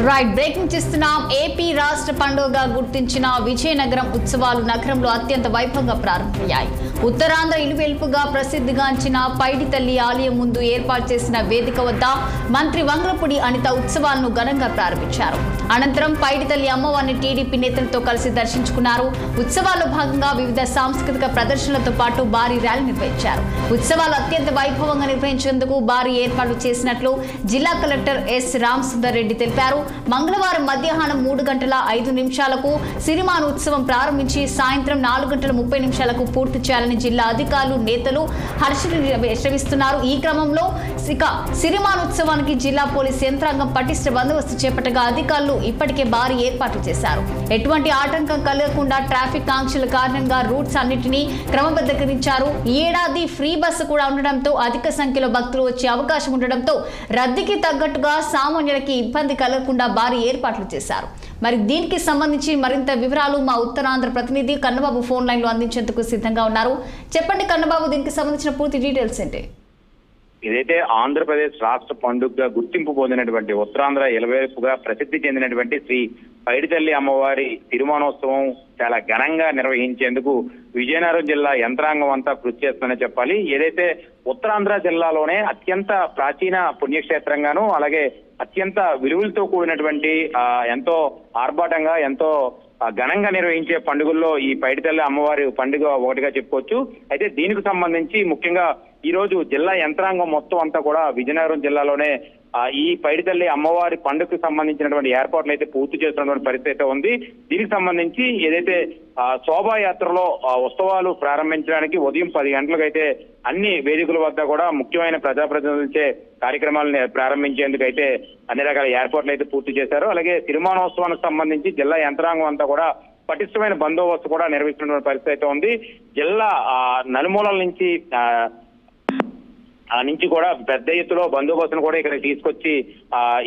Right breaking చేస్తున్నాం. AP రాష్ట్ర పండుగగా గుర్తించిన విజయనగరం ఉత్సవాలు నగరంలో అత్యంత వైభవంగా ప్రారంభమయ్యాయి. ఉత్తరాంధ్ర ఇలువెల్పుగా ప్రసిద్ధిగాంచిన పైడితల్లి ఆలయం ముందు ఏర్పాటు చేసిన వేదిక వద్ద మంత్రి వంగలపూడి అనిత ఉత్సవాలను ఘనంగా ప్రారంభించారు. అనంతరం పైడితల్లి అమ్మవారిని టీడీపీ నేతలతో కలిసి దర్శించుకున్నారు. ఉత్సవాల్లో భాగంగా వివిధ సాంస్కృతిక ప్రదర్శనలతో పాటు భారీ ర్యాలీ నిర్వహించారు. ఉత్సవాలు అత్యంత వైభవంగా నిర్వహించేందుకు భారీ ఏర్పాట్లు చేసినట్లు జిల్లా కలెక్టర్ ఎస్ రామసుందర్ రెడ్డి తెలిపారు. మంగళవారం మధ్యాహ్నం 3:05 సిరిమాను ఉత్సవం ప్రారంభించి సాయంత్రం 4:30 పూర్తి చేయాలని జిల్లా అధికారులు నేతలు హర్షం వ్యక్తమిస్తున్నారు. ఈ క్రమంలో సిరిమాను ఉత్సవానికి జిల్లా పోలీస్ యంత్రాంగం పటిష్ట బందోబస్తు చేపట్టగా అధికారులు ఇప్పటికే భారీ ఏర్పాట్లు చేశారు. ఎటువంటి ఆటంకం కలగకుండా ట్రాఫిక్ ఆంక్షల కారణంగా రూట్స్ అన్నిటినీ క్రమబద్ధీకరించారు. ఈ ఏడాది ఫ్రీ బస్సు కూడా ఉండడంతో అధిక సంఖ్యలో భక్తులు వచ్చే అవకాశం ఉండడంతో రద్దీకి తగ్గట్టుగా సామాన్యులకి ఇబ్బంది కలగకుండా భారీ ఏర్పాట్లు చేశారు. మరి దీనికి సంబంధించి మరింత వివరాలు మా ఉత్తరాంధ్ర ప్రతినిధి కన్నబాబు ఫోన్ లైన్ లో అందించేందుకు సిద్ధంగా ఉన్నారు. చెప్పండి కన్నబాబు, దీనికి సంబంధించిన పూర్తి డీటెయిల్స్ ఏంటి? ఇదైతే ఆంధ్రప్రదేశ్ రాష్ట్ర పండుగగా గుర్తింపు పొందినటువంటి ఉత్తరాంధ్ర ఇలవేపుగా ప్రసిద్ధి చెందినటువంటి శ్రీ పైడితల్లి అమ్మవారి తిరుమోత్సవం చాలా ఘనంగా నిర్వహించేందుకు విజయనగరం జిల్లా యంత్రాంగం అంతా కృషి చేస్తుందని చెప్పాలి. ఏదైతే ఉత్తరాంధ్ర జిల్లాలోనే అత్యంత ప్రాచీన పుణ్యక్షేత్రంగాను అలాగే అత్యంత విలువలతో కూడినటువంటి ఎంతో ఆర్భాటంగా ఎంతో ఘనంగా నిర్వహించే పండుగల్లో ఈ పైడితల్లి అమ్మవారి పండుగ ఒకటిగా చెప్పుకోవచ్చు. అయితే దీనికి సంబంధించి ముఖ్యంగా ఈ రోజు జిల్లా యంత్రాంగం మొత్తం అంతా కూడా విజయనగరం జిల్లాలోనే ఈ పైడితల్లి అమ్మవారి పండుగకు సంబంధించినటువంటి ఏర్పాట్లు అయితే పూర్తి చేస్తున్నటువంటి పరిస్థితి అయితే ఉంది. దీనికి సంబంధించి ఏదైతే శోభాయాత్రలో ఉత్సవాలు ప్రారంభించడానికి ఉదయం 10 గంటలకు అయితే అన్ని వేదికల వద్ద కూడా ముఖ్యమైన ప్రజాప్రతినిధులచే కార్యక్రమాలను ప్రారంభించేందుకు అయితే అన్ని రకాల ఏర్పాట్లు అయితే పూర్తి చేశారు. అలాగే తిరుమోత్సవానికి సంబంధించి జిల్లా యంత్రాంగం అంతా కూడా పటిష్టమైన బందోబస్తు కూడా నిర్వహిస్తున్న పరిస్థితి అయితే ఉంది. జిల్లా నలుమూలల నుంచి కూడా పెద్ద ఎత్తులో బందోబస్తును కూడా ఇక్కడ తీసుకొచ్చి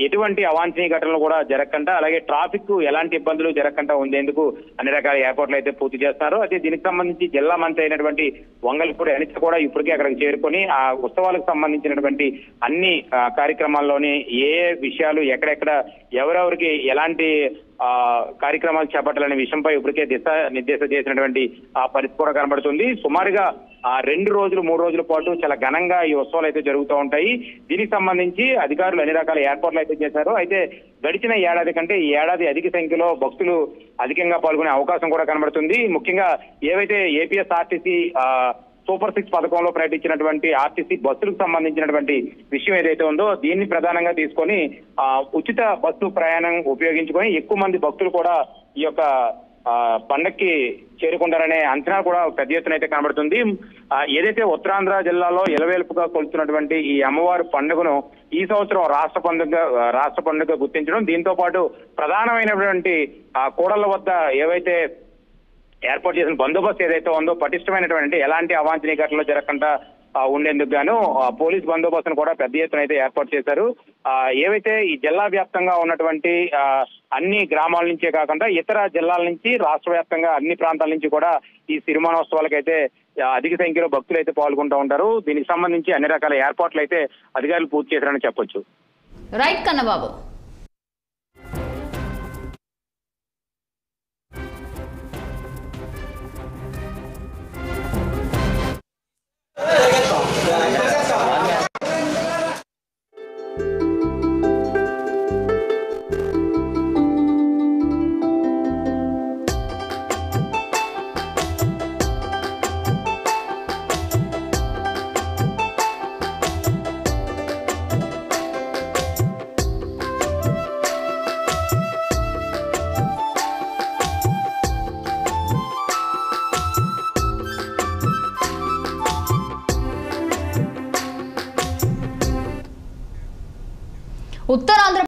ఎటువంటి అవాంఛనీయ ఘటనలు కూడా జరగకుండా అలాగే ట్రాఫిక్ ఎలాంటి ఇబ్బందులు జరగకుండా ఉండేందుకు అన్ని రకాల ఏర్పాట్లు అయితే పూర్తి చేస్తున్నారు. అయితే దీనికి సంబంధించి జిల్లా మంత్రి అయినటువంటి వంగలపూడి అనిత కూడా ఇప్పటికే అక్కడికి చేరుకొని ఆ ఉత్సవాలకు సంబంధించినటువంటి అన్ని కార్యక్రమాల్లోని ఏ విషయాలు ఎక్కడెక్కడ ఎవరెవరికి ఎలాంటి కార్యక్రమాలు చేపట్టాలనే విషయంపై ఇప్పటికే నిర్దేశం చేసినటువంటి పరిస్థితి కూడా కనబడుతుంది. సుమారుగా 2 రోజులు 3 రోజుల పాటు చాలా ఘనంగా ఈ ఉత్సవాలు అయితే జరుగుతూ ఉంటాయి. దీనికి సంబంధించి అధికారులు అన్ని రకాల ఏర్పాట్లు అయితే చేశారు. అయితే గడిచిన ఏడాది కంటే ఈ ఏడాది అధిక సంఖ్యలో భక్తులు అధికంగా పాల్గొనే అవకాశం కూడా కనబడుతుంది. ముఖ్యంగా ఏవైతే ఏపీఎస్ఆర్టీసీ సూపర్ 6 పథకంలో ప్రకటించినటువంటి ఆర్టీసీ బస్సులకు సంబంధించినటువంటి విషయం ఏదైతే ఉందో దీన్ని ప్రధానంగా తీసుకొని ఉచిత బస్సు ప్రయాణం ఉపయోగించుకొని ఎక్కువ మంది భక్తులు కూడా ఈ యొక్క పండక్కి చేరుకుంటారనే అంచనా కూడా పెద్ద ఎత్తున అయితే కనబడుతుంది. ఏదైతే ఉత్తరాంధ్ర జిల్లాలో ఇలవేల్పుగా కొలుస్తున్నటువంటి ఈ అమ్మవారి పండుగను ఈ సంవత్సరం రాష్ట్ర పండుగ గుర్తించడం, దీంతో పాటు ప్రధానమైనటువంటి కూడళ్ల వద్ద ఏవైతే ఏర్పాటు చేసిన బందోబస్తు ఏదైతే ఉందో పటిష్టమైనటువంటి ఎలాంటి అవాంఛనీయ ఘటనలు జరగకుండా ఉండేందుకు గాను పోలీస్ బందోబస్తును కూడా పెద్ద ఎత్తున అయితే ఏర్పాటు చేశారు. ఏవైతే ఈ జిల్లా వ్యాప్తంగా ఉన్నటువంటి అన్ని గ్రామాల నుంచే కాకుండా ఇతర జిల్లాల నుంచి రాష్ట్ర వ్యాప్తంగా అన్ని ప్రాంతాల నుంచి కూడా ఈ సిరిమానోత్సవాలకైతే అధిక సంఖ్యలో భక్తులు అయితే పాల్గొంటూ ఉంటారు. దీనికి సంబంధించి అన్ని రకాల ఏర్పాట్లు అయితే అధికారులు పూర్తి చేశారని చెప్పొచ్చు. రైట్ కన్నబాబు. ఉత్తరాంధ్ర